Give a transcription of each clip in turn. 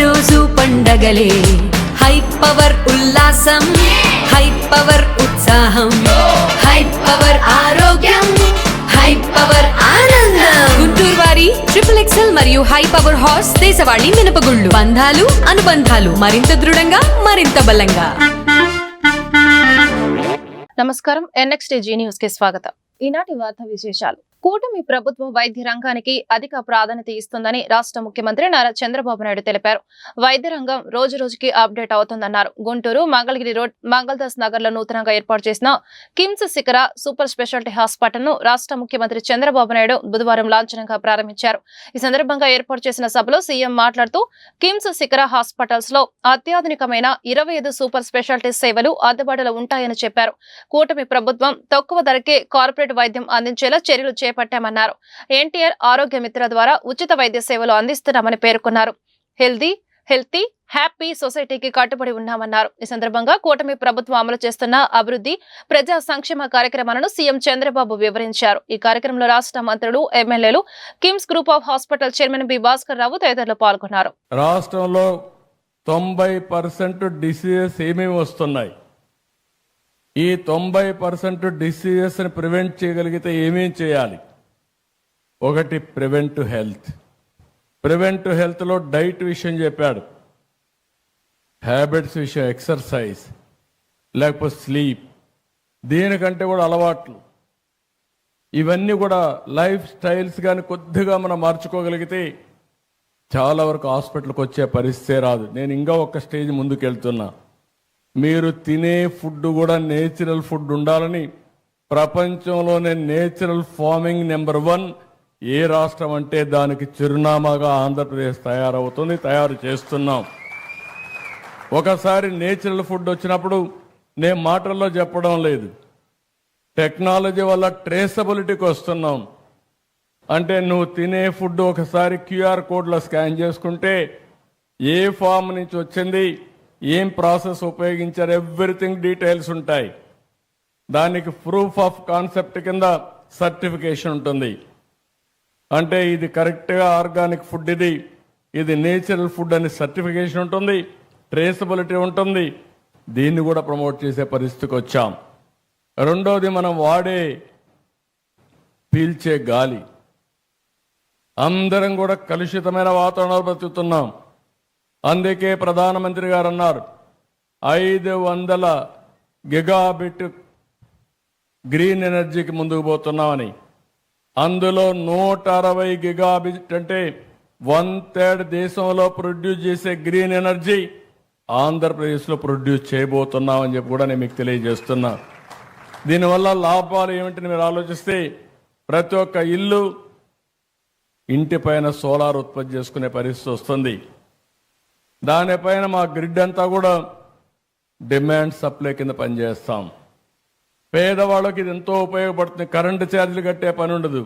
ప్రతిరోజు పండగలే. High power ఉల్లాసం, high power ఉత్సాహం, హై పవర్ ఆరోగ్యం, హై పవర్ ఆనందం. గుంటూరు వారి XXL మరియు హై పవర్ హార్స్ దేశవాళీ మినపగుళ్ళు. బంధాలు అనుబంధాలు మరింత దృఢంగా, మరింత బలంగా. నమస్కారం, NXTG న్యూస్ కి స్వాగతం. ఈనాటి వార్తా విశేషాలు. కూటమి ప్రభుత్వం వైద్య రంగానికి అధిక ప్రాధాన్యత ఇస్తుందని రాష్ట్ర ముఖ్యమంత్రి నారా చంద్రబాబు నాయుడు తెలిపారు. వైద్య రంగం రోజు రోజుకి అప్డేట్ అవుతుందన్నారు. గుంటూరు మంగళగిరి రోడ్ మంగళదాస్ నగర్ లో నూతనంగా ఏర్పాటు చేసిన కిమ్స్ శిఖర సూపర్ స్పెషాలిటీ హాస్పిటల్ ను రాష్ట్ర ముఖ్యమంత్రి చంద్రబాబు నాయుడు బుధవారం లాంఛనంగా ప్రారంభించారు. ఈ సందర్భంగా ఏర్పాటు చేసిన సభలో సీఎం మాట్లాడుతూ కిమ్స్ శిఖర హాస్పిటల్స్ లో అత్యాధునికమైన 25 సూపర్ స్పెషాలిటీ సేవలు అందుబాటులో ఉంటాయని చెప్పారు. కూటమి ప్రభుత్వం తక్కువ ధరకే కార్పొరేట్ వైద్యం అందించేలా చర్యలు చేపట్టామన్నారు. ఎన్టీఆర్ ఆరోగ్య మిత్ర ద్వారా ఉచిత వైద్య సేవలు అందిస్తున్నామని పేర్కొన్నారు. హెల్తీ హ్యాపీ సొసైటీకి కట్టుబడి ఉన్నామన్నారు. ఈ సందర్భంగా కూటమి ప్రభుత్వం అమలు చేస్తున్న అభివృద్ధి ప్రజా సంక్షేమ కార్యక్రమాలను సీఎం చంద్రబాబు వివరించారు. ఈ కార్యక్రమంలో రాష్ట్ర మంత్రులు, ఎమ్మెల్యేలు, KIMS group of hospital chairman B Bhaskar Rao తదితరులు పాల్గొన్నారు. రాష్ట్రంలో 90% డిసీజెస్ ఏమేమి వస్తున్నాయి, ఈ 90% డిసీజెస్ ని ప్రివెంట్ చేయగలిగితే ఏమేం చేయాలి? ఒకటి ప్రివెంటివ్ హెల్త్. ప్రివెంటివ్ హెల్త్ లో డైట్ విషయం చెప్పాడు, హ్యాబిట్స్ విషయం, ఎక్సర్సైజ్, లేకపోతే స్లీప్, దీనికంటే కూడా అలవాట్లు, ఇవన్నీ కూడా లైఫ్ స్టైల్స్ కానీ కొద్దిగా మనం మార్చుకోగలిగితే చాలా వరకు హాస్పిటల్కి వచ్చే పరిస్థితే రాదు. నేను ఇంకా ఒక స్టేజ్ ముందుకు వెళ్తున్నా. మీరు తినే ఫుడ్ కూడా నేచురల్ ఫుడ్ ఉండాలని ప్రపంచంలోనే నేచురల్ ఫార్మింగ్ నెంబర్ 1 ఏ రాష్ట్రం అంటే దానికి చిరునామాగా ఆంధ్రప్రదేశ్ తయారు చేస్తున్నాం. ఒకసారి నేచురల్ ఫుడ్ వచ్చినప్పుడు నేను మాటల్లో చెప్పడం లేదు, టెక్నాలజీ వల్ల ట్రేసబిలిటీకి వస్తున్నాం. అంటే నువ్వు తినే ఫుడ్ ఒకసారి QR కోడ్లో స్కాన్ చేసుకుంటే ఏ ఫామ్ నుంచి వచ్చింది, ఏం ప్రాసెస్ ఉపయోగించారు, ఎవ్రీథింగ్ డీటెయిల్స్ ఉంటాయి. దానికి ప్రూఫ్ ఆఫ్ కాన్సెప్ట్ కింద సర్టిఫికేషన్ ఉంటుంది. అంటే ఇది కరెక్ట్గా ఆర్గానిక్ ఫుడ్, ఇది నేచురల్ ఫుడ్ అని సర్టిఫికేషన్ ఉంటుంది, ట్రేసబిలిటీ ఉంటుంది. దీన్ని కూడా ప్రమోట్ చేసే పరిస్థితికి వచ్చాం. రెండోది, మనం పీల్చే గాలి. అందరం కూడా కలుషితమైన వాతావరణంలో బ్రతుకుతున్నాం. అందుకే ప్రధానమంత్రి గారు అన్నారు 500 గిగాబిట్ గ్రీన్ ఎనర్జీకి ముందుకు పోతున్నామని. అందులో 160 గిగాబిట్ అంటే 1/3 దేశంలో ప్రొడ్యూస్ చేసే గ్రీన్ ఎనర్జీ ఆంధ్రప్రదేశ్లో ప్రొడ్యూస్ చేయబోతున్నామని చెప్పి కూడా నేను మీకు తెలియజేస్తున్నా. దీనివల్ల లాభాలు ఏమిటని మీరు ఆలోచిస్తే, ప్రతి ఒక్క ఇంటిపైన సోలార్ ఉత్పత్తి చేసుకునే పరిస్థితి వస్తుంది. దానిపైన మా గ్రిడ్ అంతా కూడా డిమాండ్ సప్లై కింద పనిచేస్తాం. పేదవాళ్ళకి ఇది ఎంతో ఉపయోగపడుతుంది. కరెంటు ఛార్జీలు కట్టే పని ఉండదు.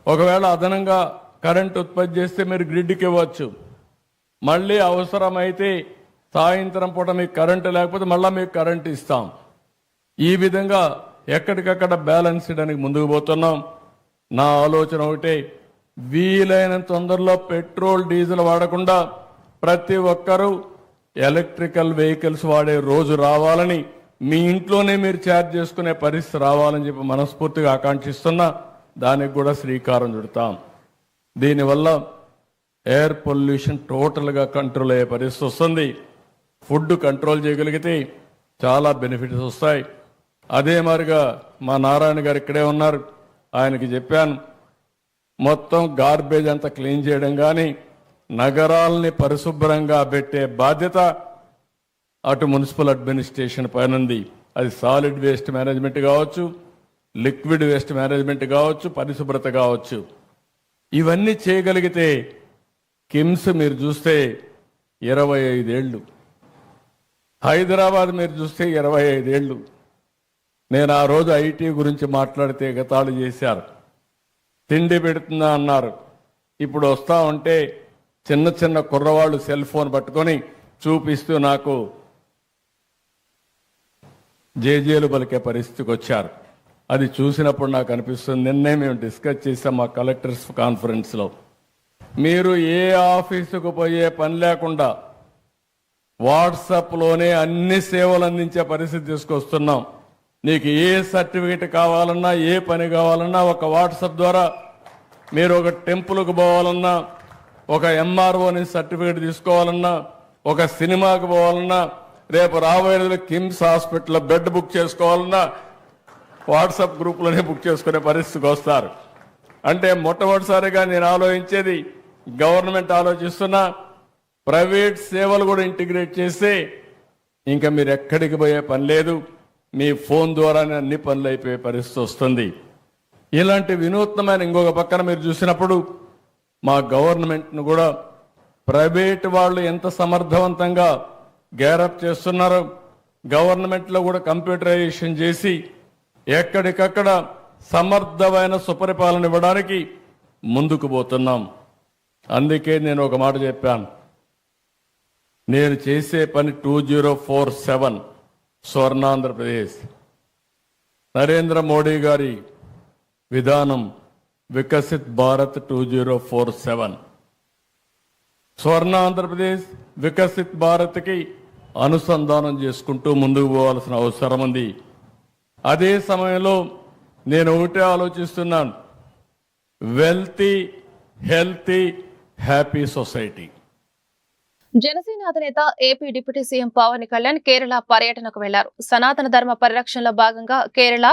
ఒకవేళ అదనంగా కరెంటు ఉత్పత్తి చేస్తే మీరు గ్రిడ్కి ఇవ్వచ్చు. మళ్ళీ అవసరమైతే సాయంత్రం పూట మీకు కరెంటు లేకపోతే మళ్ళీ మీకు కరెంటు ఇస్తాం. ఈ విధంగా ఎక్కడికక్కడ బ్యాలెన్స్ చేయడానికి ముందుకు పోతున్నాం. నా ఆలోచన ఒకటే, వీలైనంత తొందరలో పెట్రోల్ డీజిల్ వాడకుండా ప్రతి ఒక్కరూ ఎలక్ట్రికల్ వెహికల్స్ వాడే రోజు రావాలని, మీ ఇంట్లోనే మీరు ఛార్జ్ చేసుకునే పరిస్థితి రావాలని చెప్పి మనస్ఫూర్తిగా ఆకాంక్షిస్తున్నా. దానికి కూడా శ్రీకారం చుడతాం. దీనివల్ల ఎయిర్ పొల్యూషన్ టోటల్గా కంట్రోల్ అయ్యే పరిస్థితి వస్తుంది. ఫుడ్ కంట్రోల్ చేయగలిగితే చాలా బెనిఫిట్స్ వస్తాయి. అదే మాదిరిగా మా నారాయణ గారు ఇక్కడే ఉన్నారు, ఆయనకి చెప్పాను, మొత్తం గార్బేజ్ అంతా క్లీన్ చేయడం కానీ, నగరాల్ని పరిశుభ్రంగా పెట్టే బాధ్యత అటు మున్సిపల్ అడ్మినిస్ట్రేషన్ పైన ఉంది. అది సాలిడ్ వేస్ట్ మేనేజ్మెంట్ కావచ్చు, లిక్విడ్ వేస్ట్ మేనేజ్మెంట్ కావచ్చు, పరిశుభ్రత కావచ్చు. ఇవన్నీ చేయగలిగితే కిమ్స్ మీరు చూస్తే 25 ఏళ్ళు, హైదరాబాద్ మీరు చూస్తే 25 ఏళ్ళు. నేను ఆ రోజు ఐటీ గురించి మాట్లాడితే గతాళు చేశారు, తిండి పెడుతుందా అన్నారు. ఇప్పుడు వస్తా ఉంటే చిన్న చిన్న కుర్రవాళ్ళు సెల్ ఫోన్ పట్టుకొని చూపిస్తూ నాకు జేజేలు పలికే పరిస్థితికి వచ్చారు. అది చూసినప్పుడు నాకు అనిపిస్తుంది, నిన్నే మేము డిస్కస్ చేసాం మా కలెక్టర్స్ కాన్ఫరెన్స్లో, మీరు ఏ ఆఫీసుకు పోయే పని లేకుండా వాట్సాప్లోనే అన్ని సేవలు అందించే పరిస్థితి తీసుకొస్తున్నాం. నీకు ఏ సర్టిఫికేట్ కావాలన్నా, ఏ పని కావాలన్నా ఒక వాట్సాప్ ద్వారా, మీరు ఒక టెంపుల్కు పోవాలన్నా, ఒక ఎంఆర్ఓని సర్టిఫికేట్ తీసుకోవాలన్నా, ఒక సినిమాకి పోవాలన్నా, రేపు రాబోయే రోజుల్లో కిమ్స్ హాస్పిటల్లో బెడ్ బుక్ చేసుకోవాలన్నా వాట్సాప్ గ్రూప్లోనే బుక్ చేసుకునే పరిస్థితికి వస్తారు. అంటే మొట్టమొదటిసారిగా నేను ఆలోచించేది, గవర్నమెంట్ ఆలోచిస్తున్నా, ప్రైవేట్ సేవలు కూడా ఇంటిగ్రేట్ చేస్తే ఇంకా మీరు ఎక్కడికి పోయే పని లేదు, మీ ఫోన్ ద్వారానే అన్ని పనులు అయిపోయే పరిస్థితి వస్తుంది. ఇలాంటి వినూత్నమైన ఇంకొక పక్కన మీరు చూసినప్పుడు మా గవర్నమెంట్ను కూడా ప్రైవేట్ వాళ్ళు ఎంత సమర్థవంతంగా గ్యారప్ చేస్తున్నారో, గవర్నమెంట్లో కూడా కంప్యూటరైజేషన్ చేసి ఎక్కడికక్కడ సమర్థమైన సుపరిపాలన ఇవ్వడానికి ముందుకు పోతున్నాం. అందుకే నేను ఒక మాట చెప్పాను, నేను చేసే పని 2047 స్వర్ణాంధ్రప్రదేశ్. నరేంద్ర మోడీ గారి విధానం వికసిత్ భారత్ 2047. స్వర్ణాంధ్రప్రదేశ్ వికసిత్ భారత్కి అనుసంధానం చేసుకుంటూ ముందుకు పోవాల్సిన అవసరం ఉంది. అదే సమయంలో నేను ఒకటే ఆలోచిస్తున్నాను, wealthy, healthy, happy society. Janasena అధినేత AP deputy CM Pawan Kalyan Kerala పర్యటనకు వెళ్లారు. సనాతన ధర్మ పరిరక్షణలో భాగంగా కేరళ,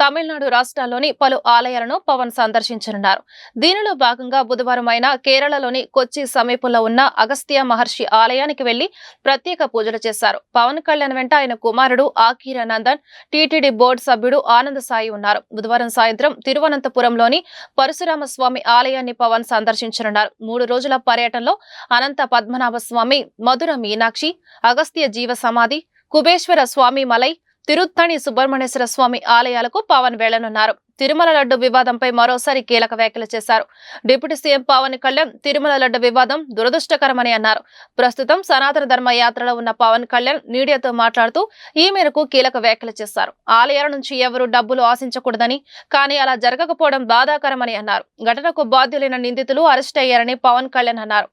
తమిళనాడు రాష్ట్రాల్లోని పలు ఆలయాలను పవన్ సందర్శించనున్నారు. దీనిలో భాగంగా బుధవారం ఆయన కేరళలోని కొచ్చి సమీపంలో ఉన్న అగస్త్య మహర్షి ఆలయానికి వెళ్లి ప్రత్యేక పూజలు చేశారు. పవన్ కళ్యాణ్ వెంట ఆయన కుమారుడు ఆకీర నందన్, టీటీడీ బోర్డు సభ్యుడు ఆనంద్ సాయి ఉన్నారు. బుధవారం సాయంత్రం తిరువనంతపురంలోని పరశురామ స్వామి ఆలయాన్ని పవన్ సందర్శించనున్నారు. 3 రోజుల పర్యటనలో అనంత పద్మనాభ స్వామి, మధుర మీనాక్షి, అగస్త్య జీవ సమాధి, కుబేశ్వర స్వామి మలై, తిరుత్తణి సుబ్రహ్మణ్యేశ్వర స్వామి ఆలయాలకు పవన్ వెళ్లనున్నారు. తిరుమల లడ్డు వివాదంపై మరోసారి కీలక వ్యాఖ్యలు చేశారు. డిప్యూటీ సీఎం పవన్ కళ్యాణ్ తిరుమల లడ్డు వివాదం దురదృష్టకరమని అన్నారు. ప్రస్తుతం సనాతన ధర్మ యాత్రలో ఉన్న పవన్ కళ్యాణ్ మీడియాతో మాట్లాడుతూ ఈ మేరకు కీలక వ్యాఖ్యలు చేశారు. ఆలయాల నుంచి ఎవరూ డబ్బులు ఆశించకూడదని, కానీ అలా జరగకపోవడం బాధాకరమని అన్నారు. ఘటనకు బాధ్యులైన నిందితులు అరెస్ట్ అయ్యారని పవన్ కళ్యాణ్ అన్నారు.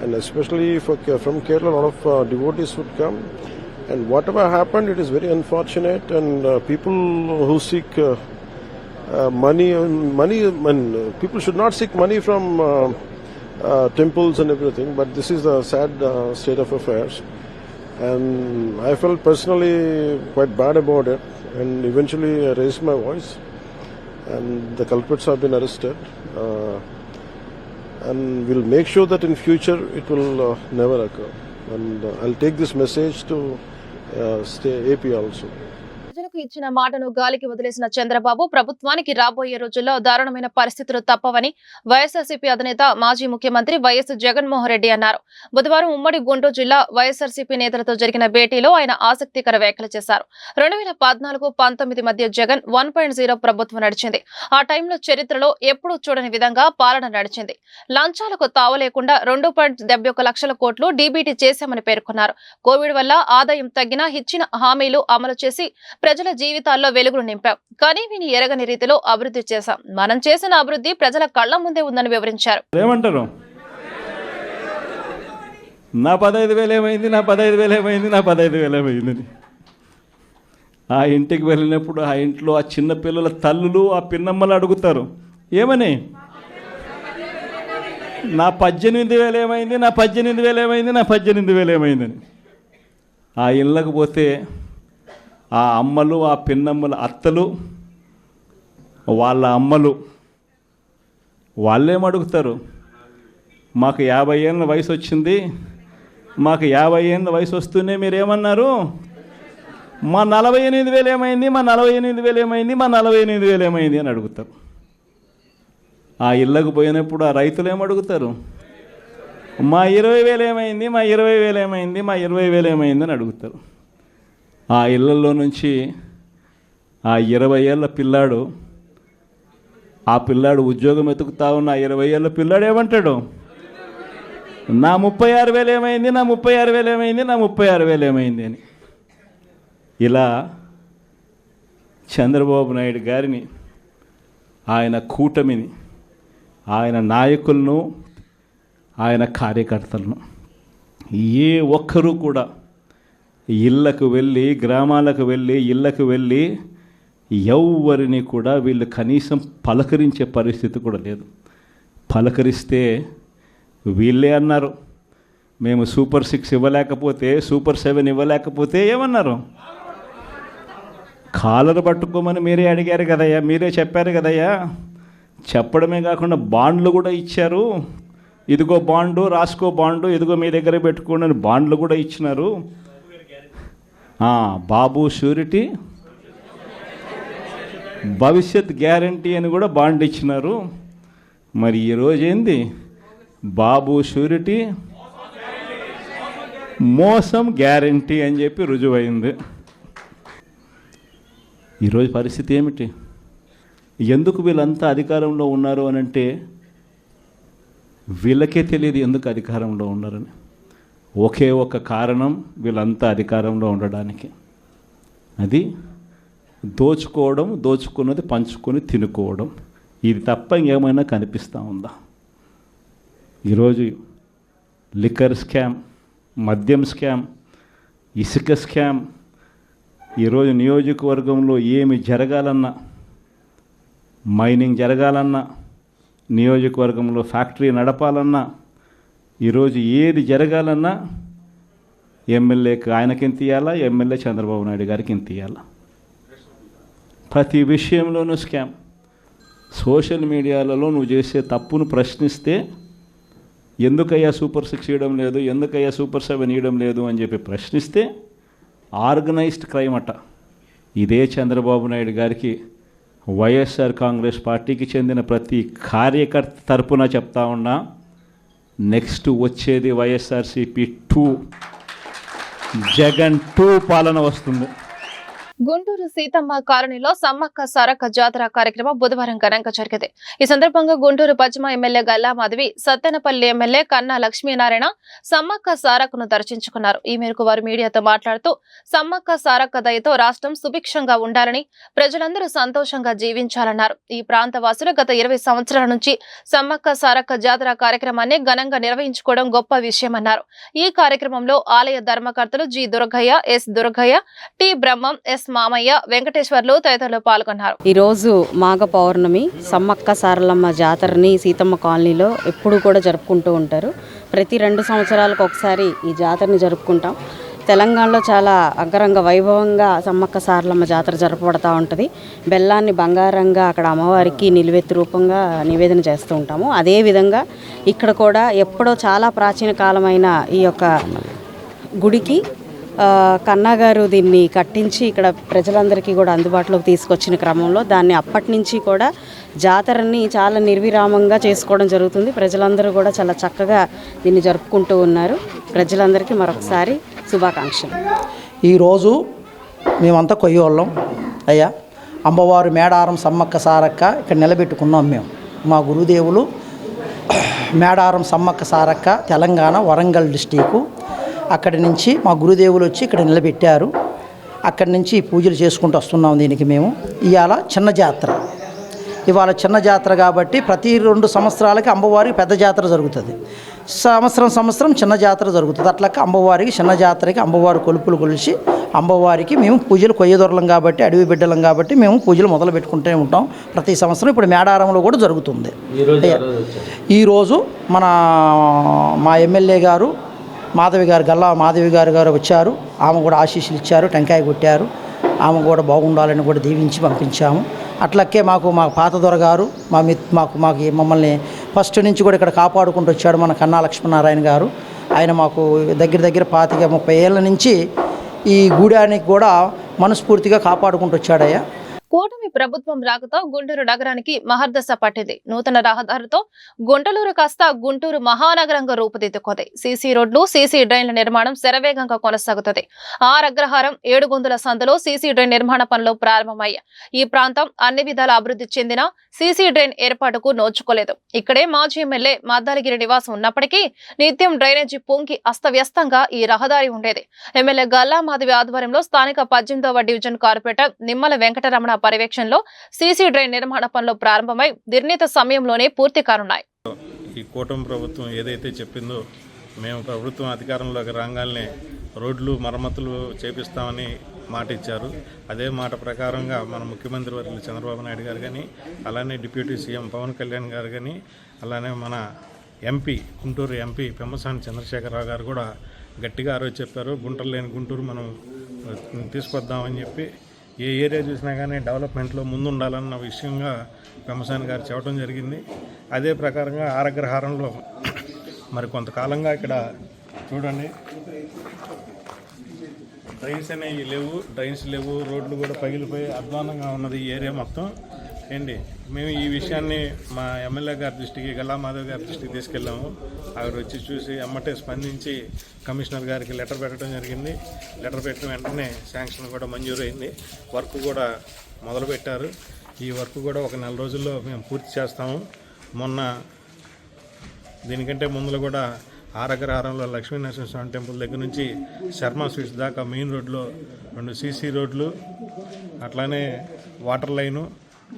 And especially from Kerala, a lot of devotees would come. And whatever happened, it is very unfortunate. And people who seek money, people should not seek money from temples and everything. But this is a sad state of affairs. And I felt personally quite bad about it. And eventually I raised my voice. And the culprits have been arrested. And we'll make sure that in future it will never occur. And I'll take this message to AP also. ప్రజలకు ఇచ్చిన మాటను గాలికి వదిలేసిన చంద్రబాబు ప్రభుత్వానికి రాబోయే రోజుల్లో దారుణమైన పరిస్థితులు తప్పవని వైఎస్ఆర్సీపీ అధినేత మాజీ ముఖ్యమంత్రి వైఎస్ జగన్మోహన్ రెడ్డి అన్నారు. బుధవారం ఉమ్మడి గుంటూరు జిల్లా వైఎస్ఆర్సీపీ నేతలతో జరిగిన భేటీలో ఆయన ఆసక్తికర వ్యాఖ్యలు చేశారు. 2014-19 మధ్య జగన్ 1.0 ప్రభుత్వం నడిచింది. ఆ టైంలో చరిత్రలో ఎప్పుడూ చూడని విధంగా పాలన నడిచింది. లంచాలకు తావు లేకుండా 2.71 లక్షల కోట్లు డీబీటీ చేశామని పేర్కొన్నారు. కోవిడ్ వల్ల ఆదాయం తగ్గినా ఇచ్చిన హామీలు అమలు చేసి ప్రజల జీవితాల్లో వెలుగులు నింపాం. కానీ విని ఎరగని రీతిలో అభివృద్ధి చేశాం. మనం చేసిన అభివృద్ధి ప్రజల కళ్ల ముందే ఉందని వివరించారు. ఏమంటారు? నా 15,000 ఏమైంది, నా 15,000 ఏమైంది, నా 15,000 ఏమైందని ఆ ఇంటికి వెళ్ళినప్పుడు ఆ ఇంట్లో ఆ చిన్న పిల్లల తల్లులు ఆ పిన్నమ్మలు అడుగుతారు, ఏమని? నా 18,000 ఏమైంది, నా 18,000 ఏమైంది, నా 18,000 ఏమైందని. ఆ ఇళ్ళకు పోతే ఆ అమ్మలు, ఆ పిన్నమ్మల అత్తలు, వాళ్ళ అమ్మలు వాళ్ళేమడుగుతారు, మాకు 50 ఏళ్ళ వయసు వచ్చింది, మాకు 50 ఏళ్ళ వయసు వస్తూనే మీరేమన్నారు, మా 48,000 ఏమైంది, మా 48,000 ఏమైంది, మా 48,000 ఏమైంది అని అడుగుతారు. ఆ ఇళ్ళకు పోయినప్పుడు ఆ రైతులు ఏమడుగుతారు, మా 20,000 ఏమైంది, మా 20,000 ఏమైంది, మా 20,000 ఏమైంది అని అడుగుతారు. ఆ ఇళ్ళల్లో నుంచి ఆ 20 ఏళ్ళ పిల్లాడు, ఆ పిల్లాడు ఉద్యోగం ఎతుకుతా ఉన్న ఆ 20 ఏళ్ళ పిల్లాడు ఏమంటాడు, నా 36,000 ఏమైంది, నా 36,000 ఏమైంది, నా 36,000 ఏమైంది అని. ఇలా చంద్రబాబు నాయుడు గారిని ఆయన కూటమిని, ఆయన నాయకులను, ఆయన కార్యకర్తలను ఏ ఒక్కరూ కూడా ఇళ్ళకు వెళ్ళి, గ్రామాలకు వెళ్ళి, ఇళ్ళకు వెళ్ళి ఎవరిని కూడా వీళ్ళు కనీసం పలకరించే పరిస్థితి కూడా లేదు. పలకరిస్తే వీళ్ళే అన్నారు, మేము సూపర్ 6 ఇవ్వలేకపోతే, సూపర్ 7 ఇవ్వలేకపోతే ఏమన్నారు? కాలర్ పట్టుకోమని మీరే అడిగారు కదయ్యా, మీరే చెప్పారు కదయ్యా. చెప్పడమే కాకుండా బాండ్లు కూడా ఇచ్చారు. ఇదిగో బాండు, రాసుకో బాండు, ఇదిగో మీ దగ్గర పెట్టుకోండి అని బాండ్లు కూడా ఇచ్చినారు. బాబు షూరిటీ, భవిష్యత్ గ్యారంటీ అని కూడా బాండ్ ఇచ్చినారు. మరి ఈరోజు ఏంది? బాబు షూరిటీ, మోసం గ్యారంటీ అని చెప్పి రుజువైంది. ఈరోజు పరిస్థితి ఏమిటి? ఎందుకు వీళ్ళంతా అధికారంలో ఉన్నారు అని అంటే వీళ్ళకే తెలియదు ఎందుకు అధికారంలో ఉన్నారని. ఒకే ఒక కారణం వీళ్ళంతా అధికారంలో ఉండడానికి, అది దోచుకోవడం, దోచుకున్నది పంచుకొని తినుకోవడం. ఇది తప్ప ఇంకేమైనా కనిపిస్తూ ఉందా? ఈరోజు లిక్కర్ స్కామ్, మద్యం స్కామ్, ఇసుక స్కామ్, ఈరోజు నియోజకవర్గంలో ఏమి జరగాలన్నా, మైనింగ్ జరగాలన్నా, నియోజకవర్గంలో ఫ్యాక్టరీ నడపాలన్నా, ఈరోజు ఏది జరగాలన్నా ఎమ్మెల్యేకి ఆయనకి ఎంత ఇవ్వాలా, ఎమ్మెల్యే చంద్రబాబు నాయుడు గారికి ఎంత ఇవ్వాలా. ప్రతి విషయంలోనూ స్కామ్. సోషల్ మీడియాలలో నువ్వు చేసే తప్పును ప్రశ్నిస్తే ఎందుకయ్యా సూపర్ 6 ఇవ్వడం లేదు, ఎందుకయ్యా సూపర్ 7 ఇవ్వడం లేదు అని చెప్పి ప్రశ్నిస్తే ఆర్గనైజ్డ్ క్రైమ్ అట. ఇదే చంద్రబాబు నాయుడు గారికి వైఎస్ఆర్ కాంగ్రెస్ పార్టీకి చెందిన ప్రతి కార్యకర్త తరపున చెప్తా ఉన్నా, నెక్స్ట్ వచ్చేది వైఎస్ఆర్సీపీ 2, జగన్ 2 పాలన వస్తుంది. గుంటూరు సీతమ్మ కాలనీలో సమ్మక్క సారక్క జాతర కార్యక్రమం బుధవారం ఘనంగా జరిగింది. ఈ సందర్భంగా గుంటూరు పశ్చిమ ఎమ్మెల్యే గల్లా మాధవి, సత్తెనపల్లి ఎమ్మెల్యే కన్నా లక్ష్మీనారాయణ సమ్మక్క సారక్కను దర్శించుకున్నారు. ఈ మేరకు వారు మీడియాతో మాట్లాడుతూ సమ్మక్క సారక్క దయతో రాష్ట్రం సుభిక్షంగా ఉండాలని, ప్రజలందరూ సంతోషంగా జీవించాలన్నారు. ఈ ప్రాంత వాసులు గత 20 సంవత్సరాల నుంచి సమ్మక్క సారక్క జాతర కార్యక్రమాన్ని ఘనంగా నిర్వహించుకోవడం గొప్ప విషయమన్నారు. ఈ కార్యక్రమంలో ఆలయ ధర్మకర్తలు G Durgayya, S Durgayya, T Brahmam, S Mamayya, Venkateswarlu తదితరులు పాల్గొన్నారు. ఈ రోజు మాఘ పౌర్ణమి, సమ్మక్క సారలమ్మ జాతరని సీతమ్మ కాలనీలో ఎప్పుడు కూడా జరుపుకుంటూ ఉంటారు. ప్రతి 2 సంవత్సరాలకు ఒకసారి ఈ జాతరని జరుపుకుంటాం. తెలంగాణలో చాలా అంగరంగ వైభవంగా సమ్మక్క సారలమ్మ జాతర జరపబడతా ఉంటుంది. బెల్లాన్ని బంగారంగా అక్కడ అమ్మవారికి నిలువెత్తు రూపంగా నివేదన చేస్తూ ఉంటాము. అదేవిధంగా ఇక్కడ కూడా ఎప్పుడో చాలా ప్రాచీన కాలమైన ఈ యొక్క గుడికి కన్నగారు దీన్ని కట్టించి ఇక్కడ ప్రజలందరికీ కూడా అందుబాటులోకి తీసుకొచ్చిన క్రమంలో దాన్ని అప్పటి నుంచి కూడా జాతరని చాలా నిర్విరామంగా చేసుకోవడం జరుగుతుంది. ప్రజలందరూ కూడా చాలా చక్కగా దీన్ని జరుపుకుంటూ ఉన్నారు. ప్రజలందరికీ మరొకసారి శుభాకాంక్షలు. ఈరోజు మేమంతా కొయ్యోళ్ళం అయ్యా, అమ్మవారు మేడారం సమ్మక్క సారక్క ఇక్కడ నిలబెట్టుకున్నాం. మేము మా గురుదేవులు మేడారం సమ్మక్క సారక్క తెలంగాణ వరంగల్ డిస్టికు. అక్కడి నుంచి మా గురుదేవులు వచ్చి ఇక్కడ నిలబెట్టారు. అక్కడి నుంచి పూజలు చేసుకుంటూ వస్తున్నాం. దీనికి మేము ఇవాళ చిన్న జాతర, ఇవాళ చిన్న జాతర కాబట్టి ప్రతి 2 సంవత్సరాలకి అమ్మవారికి పెద్ద జాతర జరుగుతుంది. సంవత్సరం చిన్న జాతర జరుగుతుంది. అట్లకి అమ్మవారికి చిన్న జాతరకి అమ్మవారి కొలుపులు కొలిసి అమ్మవారికి మేము పూజలు కొయ్యదొరలం కాబట్టి, అడవి బిడ్డలం కాబట్టి మేము పూజలు మొదలు పెట్టుకుంటూ ఉంటాం ప్రతి సంవత్సరం. ఇప్పుడు మేడారంలో కూడా జరుగుతుంది. ఈరోజు మా ఎమ్మెల్యే గారు మాధవి గారు, గల్లా మాధవి గారు వచ్చారు. ఆమె కూడా ఆశీస్సులు ఇచ్చారు, టెంకాయ కొట్టారు. ఆమె కూడా బాగుండాలని కూడా దీవించి పంపించాము. అట్లకే మా పాత దొర గారు మమ్మల్ని ఫస్ట్ నుంచి కూడా ఇక్కడ కాపాడుకుంటూ వచ్చాడు మన కన్నా లక్ష్మీనారాయణ గారు. ఆయన మాకు దగ్గర 25-30 ఏళ్ళ నుంచి ఈ గూడానికి కూడా మనస్ఫూర్తిగా కాపాడుకుంటూ వచ్చాడయ్యా. కూటమి ప్రభుత్వం రాకతో గుంటూరు నగరానికి మహర్దశ పట్టింది. నూతన రహదారితో గుంటలూరు కాస్త గుంటూరు మహానగరంగా రూపుదిద్దుకుంది. సీసీ రోడ్లు, సీసీ డ్రైన్ల నిర్మాణం శరవేగంగా కొనసాగుతుంది. అగ్రహారం, ఏడుగొందుల సందులో సీసీ డ్రైన్ నిర్మాణ పనులు ప్రారంభమయ్యాయి. ఈ ప్రాంతం అన్ని విధాల అభివృద్ధి చెందిన సీసీ డ్రైన్ ఏర్పాటుకు నోచుకోలేదు. ఇక్కడే మాజీ ఎమ్మెల్యే మద్దాలగిరి నివాసం ఉన్నప్పటికీ నిత్యం డ్రైనేజీ పొంగి అస్తవ్యస్తంగా ఈ రహదారి ఉండేది. ఎమ్మెల్యే గల్లా మాధవి ఆధ్వర్యంలో స్థానిక 18వ డివిజన్ కార్పొరేటర్ నిమ్మల వెంకటరమణ పర్యవేక్షణలో సీసీ డ్రైన్ నిర్మాణ పనులు ప్రారంభమై నిర్ణీత సమయంలోనే పూర్తి కానున్నాయి. ఈ కూటమి ప్రభుత్వం ఏదైతే చెప్పిందో మేము ప్రభుత్వం అధికారంలోకి రాగానే రోడ్లు మరమ్మతులు చేపిస్తామని మాట ఇచ్చారు. అదే మాట ప్రకారంగా మన ముఖ్యమంత్రి వర్యులు చంద్రబాబు నాయుడు గారు కానీ, అలానే డిప్యూటీ సీఎం పవన్ కళ్యాణ్ గారు కానీ, అలానే మన ఎంపీ గుంటూరు ఎంపీ పెమ్మసాని చంద్రశేఖరరావు గారు కూడా గట్టిగా ఆ రోజు చెప్పారు, గుంటలు లేని గుంటూరు మనం తీసుకొద్దామని చెప్పి ఏ ఏరియా చూసినా కానీ డెవలప్మెంట్లో ముందుండాలన్న విషయంగా పెమ్మసాని గారు చెప్పడం జరిగింది. అదే ప్రకారంగా ఆరగ్రహారంలో మరి కొంతకాలంగా ఇక్కడ చూడండి డ్రైన్స్ లేవు, రోడ్లు కూడా పగిలిపోయి అధ్వానంగా ఉన్నది ఈ ఏరియా మొత్తం. ఏంటి మేము ఈ విషయాన్ని మా ఎమ్మెల్యే గారి దృష్టికి, గల్లా మాధవ్ గారి దృష్టికి తీసుకెళ్ళాము. ఆవిడ వచ్చి చూసి ఎమ్మటే స్పందించి కమిషనర్ గారికి లెటర్ పెట్టడం జరిగింది. లెటర్ పెట్టిన వెంటనే శాంక్షన్ కూడా మంజూరైంది. వర్క్ కూడా మొదలుపెట్టారు. ఈ వర్క్ కూడా ఒక 4 రోజుల్లో మేము పూర్తి చేస్తాము. మొన్న దీనికంటే ముందులో కూడా ఆరగ్రహారంలో లక్ష్మీనరసింహస్వామి టెంపుల్ దగ్గర నుంచి శర్మ స్వీట్స్ దాకా మెయిన్ రోడ్లో 2 సీసీ రోడ్లు, అట్లానే వాటర్ లైను,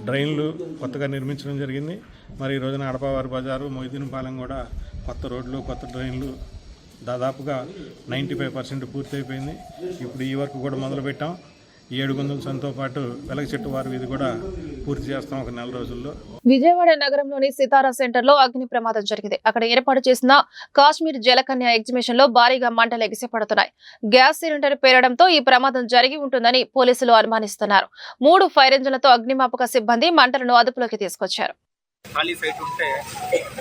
డ్రైన్లు కొత్తగా నిర్మించడం జరిగింది. మరి ఈ రోజున అడపవారి బజారు, మొయిదీన్పాలెం కూడా కొత్త రోడ్లు, కొత్త డ్రైన్లు దాదాపుగా 95% పూర్తయిపోయింది. ఇప్పుడు ఈ వర్క్ కూడా మొదలుపెట్టాం. 7 సంతో పాటు వెలగ చెట్టు వారి వీధి కూడా పూర్తి చేస్తాం ఒక 4 రోజుల్లో. విజయవాడ నగరంలోని సితారా సెంటర్ లో అగ్ని ప్రమాదం జరిగింది. అక్కడ ఏర్పాటు చేసిన కాశ్మీర్ జలకన్య ఎగ్జిబిషన్ లో భారీగా మంటలు ఎగిసిపడుతున్నాయి. గ్యాస్ సిలిండర్ పేరడంతో ఈ ప్రమాదం జరిగి ఉంటుందని పోలీసులు అనుమానిస్తున్నారు. 3 ఫైర్ ఇంజన్లతో అగ్నిమాపక సిబ్బంది మంటలను అదుపులోకి తీసుకొచ్చారు. ఖాళీ సైట్ ఉంటే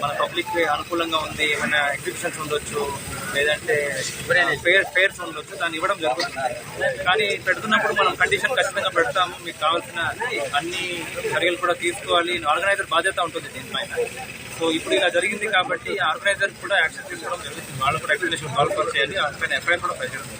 మన పబ్లిక్ అనుకూలంగా ఉంది, ఏమైనా ఎగ్జిబిషన్స్ ఉండొచ్చు, లేదంటే ఎవరైనా ఫేర్స్ ఉండొచ్చు, దాన్ని ఇవ్వడం జరుగుతుంది. కానీ పెడుతున్నప్పుడు మనం కండిషన్ ఖచ్చితంగా పెడతాము, మీకు కావాల్సిన అన్ని చర్యలు కూడా తీసుకోవాలి. ఆర్గనైజర్ బాధ్యత ఉంటుంది దీనిపైన. సో ఇప్పుడు ఇలా జరిగింది కాబట్టి ఆర్గనైజర్ కూడా యాక్షన్ తీసుకోవడం జరుగుతుంది. వాళ్ళు కూడా ఎగ్జిబిషన్ కాల్ చేయాలి, దానిపైన ఎఫ్ఐఆర్ కూడా ఫైల్ చేయాలి.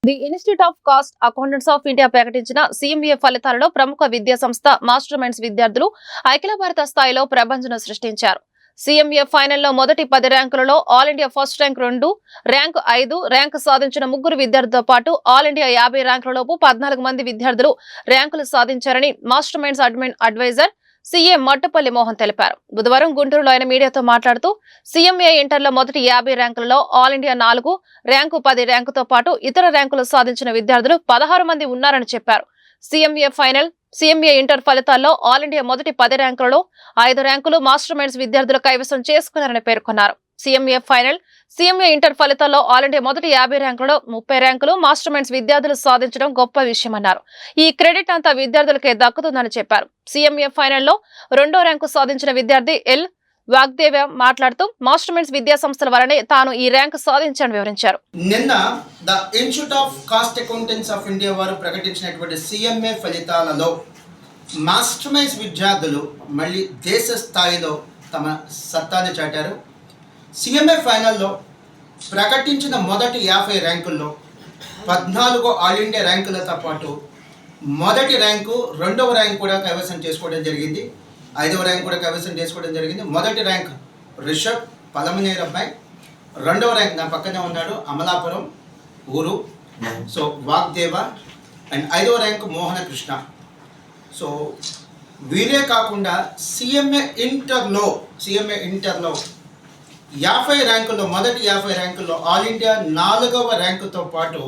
The institute of cost accountants of India ప్రకటించిన సీఎంఏ ఫలితాలలో ప్రముఖ విద్యా సంస్థ మాస్టర్ మైండ్స్ విద్యార్థులు అఖిల భారత స్థాయిలో ప్రపంచం సృష్టించారు. సీఎంఏ ఫైనల్లో మొదటి 10 ర్యాంకులలో all India first rank 2, rank 5 rank సాధించిన 3 విద్యార్థులతో పాటు ఆల్ ఇండియా 50 ర్యాంకులలోపు 14 మంది విద్యార్థులు ర్యాంకులు సాధించారని master minds adviser CA Mattupalli Mohan తెలిపారు. బుధవారం గుంటూరులో ఆయన మీడియాతో మాట్లాడుతూ సీఎంఏ ఇంటర్లో మొదటి 50 ర్యాంకులలో ఆల్ ఇండియా 4 ర్యాంకు 10 ర్యాంకుతో పాటు ఇతర ర్యాంకులు సాధించిన విద్యార్థులు 16 మంది ఉన్నారని చెప్పారు. సీఎంఏ ఇంటర్ ఫలితాల్లో ఆల్ ఇండియా మొదటి 10 ర్యాంకులలో 5 ర్యాంకులు మాస్టర్ మైండ్స్ విద్యార్థులు కైవసం చేసుకున్నారని పేర్కొన్నారు. సీఎంఏ ఇంటర్ ఫలితాల్లో ఆల్ ఇండియా మొదటి 50 ర్యాంకులలో 30 ర్యాంకులు మాస్టర్ మైండ్స్ విద్యార్థులు సాధించడం గొప్ప విషయమన్నారు. ఈ క్రెడిట్ అంతా విద్యార్థులకే దక్కుతుందని చెప్పారు. సీఎంఏ ఫైనల్లో 2వ ర్యాంకు సాధించిన విద్యార్థి ఎల్ వాగ్దేవ మాట్లాడుతూ మాస్టర్ మైండ్స్ విద్యా సంస్థల వల్లనే తాను ఈ ర్యాంకు సాధించాలని వివరించారు. నిన్న the institute of cost accountants of India వారు ప్రకటించినటువంటి సీఎంఏ ఫలితాలలో మాస్టర్ మైండ్స్ విద్యార్థులు మళ్ళీ దేశ స్థాయిలో తమ సత్తాన్ని చాటారు. సీఎంఏ ఫైనల్లో ప్రకటించిన మొదటి 50 ర్యాంకుల్లో 14 ఆల్ ఇండియా ర్యాంకులతో పాటు మొదటి ర్యాంకు, 2వ ర్యాంకు కూడా కైవసం చేసుకోవడం జరిగింది. 5వ ర్యాంకు కూడా కైవసం చేసుకోవడం జరిగింది. మొదటి ర్యాంక్ రిషబ్ పలమనేరు అబ్బాయి, 2వ ర్యాంక్ నా పక్కనే ఉన్నాడు అమలాపురం ఊరు, సో వాగ్దేవ, అండ్ 5వ ర్యాంకు మోహన కృష్ణ. సో వీరే కాకుండా సీఎంఏ ఇంటర్లో 50 ర్యాంకుల్లో మొదటి 50 ర్యాంకుల్లో ఆల్ ఇండియా 4వ ర్యాంకుతో పాటు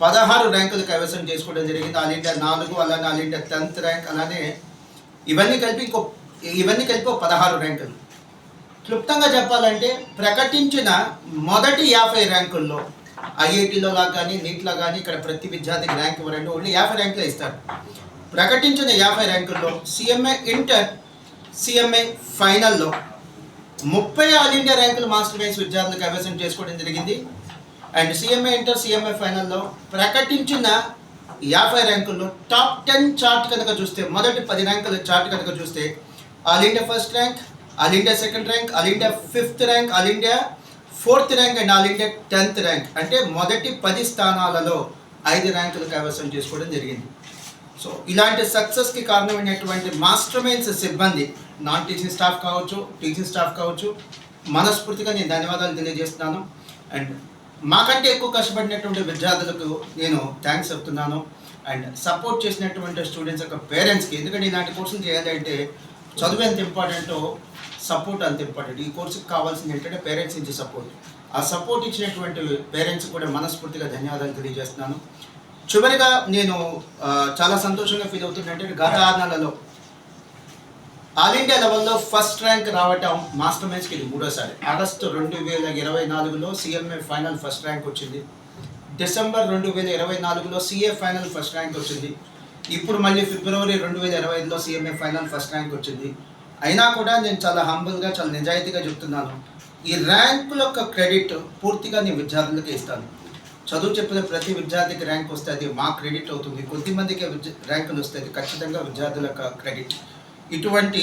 16 ర్యాంకులు కైవసం చేసుకోవడం జరిగింది. ఆల్ ఇండియా 4, అలానే ఆల్ ఇండియా 10th ర్యాంక్, అలానే ఇవన్నీ కలిపి 16 ర్యాంకులు. క్లుప్తంగా చెప్పాలంటే ప్రకటించిన మొదటి 50 ర్యాంకుల్లో ఐఐటీలో లాగా కానీ నీట్లో కానీ ఇక్కడ ప్రతి విద్యార్థికి ర్యాంక్ ఇవ్వరండి, ఓన్లీ 50 ర్యాంకులే ఇస్తారు. ప్రకటించిన 50 ర్యాంకుల్లో సీఎంఏ ఇంటర్, సీఎంఏ ఫైనల్లో 30 ఆల్ ఇండియా ర్యాంకులు మాస్టర్ మైండ్స్ విద్యార్థులు కైవసం చేసుకోవడం జరిగింది. అండ్ సీఎంఏ ఇంటర్, సీఎంఏ ఫైనల్లో ప్రకటించిన 50 ర్యాంకుల్లో టాప్ 10 చార్ట్ కనుక చూస్తే, మొదటి 10 ర్యాంకుల చార్ట్ కనుక చూస్తే all India first rank, all India second rank, all India 5th rank, all India 4th rank and all India 10th rank, అంటే మొదటి 10 స్థానాలలో 5 ర్యాంకులు కైవసం చేసుకోవడం జరిగింది. సో ఇలాంటి సక్సెస్కి కారణమైనటువంటి మాస్టర్ మైండ్స్ సిబ్బంది, నాన్ టీచింగ్ స్టాఫ్ కావచ్చు, టీచింగ్ స్టాఫ్ కావచ్చు, మనస్ఫూర్తిగా నేను ధన్యవాదాలు తెలియజేస్తున్నాను. అండ్ మాకంటే ఎక్కువ కష్టపడినటువంటి విద్యార్థులకు నేను థ్యాంక్స్ చెప్తున్నాను. అండ్ సపోర్ట్ చేసినటువంటి స్టూడెంట్స్ యొక్క పేరెంట్స్కి, ఎందుకంటే ఇలాంటి కోర్సులు చేయాలంటే చదువు ఎంత ఇంపార్టెంటో సపోర్ట్ అంత ఇంపార్టెంట్. ఈ కోర్సుకి కావాల్సింది ఏంటంటే పేరెంట్స్ నుంచి సపోర్ట్. ఆ సపోర్ట్ ఇచ్చినటువంటి పేరెంట్స్ కూడా మనస్ఫూర్తిగా ధన్యవాదాలు తెలియజేస్తున్నాను. చివరిగా నేను చాలా సంతోషంగా ఫీల్ అవుతుందంటే గత 6 నెలలలో ఆల్ ఇండియా లెవెల్లో ఫస్ట్ ర్యాంక్ రావటం మాస్టర్ మైండ్స్కి ఇది 3వసారి. ఆగస్టు 2024లో సిఎంఏ ఫైనల్ ఫస్ట్ ర్యాంక్ వచ్చింది. డిసెంబర్ 2024లో సిఏ ఫైనల్ ఫస్ట్ ర్యాంక్ వచ్చింది. ఇప్పుడు మళ్ళీ ఫిబ్రవరి 2025లో సిఎంఏ ఫైనల్ ఫస్ట్ ర్యాంక్ వచ్చింది. అయినా కూడా నేను చాలా హంబుల్గా, చాలా నిజాయితీగా చెప్తున్నాను, ఈ ర్యాంకుల యొక్క క్రెడిట్ పూర్తిగా నేను విద్యార్థులకి ఇస్తాను. చదువు చెప్పిన ప్రతి విద్యార్థికి ర్యాంక్ వస్తే అది మా క్రెడిట్ అవుతుంది. కొద్దిమందికి ర్యాంకులు వస్తే అది ఖచ్చితంగా విద్యార్థుల యొక్క క్రెడిట్. ఇటువంటి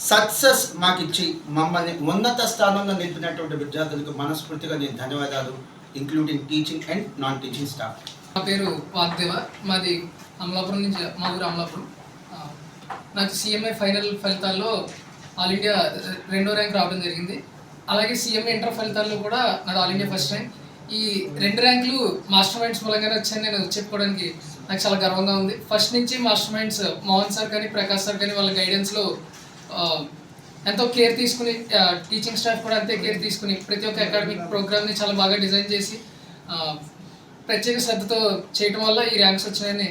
సక్సెస్ మాకు ఇచ్చి మమ్మల్ని ఉన్నత స్థానంలో నిలిపినటువంటి విద్యార్థులకు మనస్ఫూర్తిగా నేను ధన్యవాదాలు, including teaching and non teaching staff. నా పేరు వాగ్దేవ, మాది అమలాపురం నుంచి, మా ఊరు అమలాపురం. నాకు సిఎంఏ ఫైనల్ ఫలితాల్లో ఆల్ ఇండియా 2వ ర్యాంక్ రావడం జరిగింది. అలాగే సిఎంఏ ఇంటర్ ఫలితాల్లో కూడా నాది ఆల్ ఇండియా ఫస్ట్ ర్యాంక్. ఈ 2 ర్యాంకులు మాస్టర్ మైండ్స్ మూలంగానే వచ్చాయని నేను చెప్పుకోవడానికి నాకు చాలా గర్వంగా ఉంది. ఫస్ట్ నుంచి మాస్టర్ మైండ్స్ మోహన్ సార్ కానీ, ప్రకాష్ సార్ కానీ వాళ్ళ గైడెన్స్లో ఎంతో కేర్ తీసుకుని, టీచింగ్ స్టాఫ్ కూడా అంతే కేర్ తీసుకుని ప్రతి ఒక్క అకాడమిక్ ప్రోగ్రామ్ని చాలా బాగా డిజైన్ చేసి ప్రత్యేక శ్రద్ధతో చేయడం వల్ల ఈ ర్యాంక్స్ వచ్చినాయని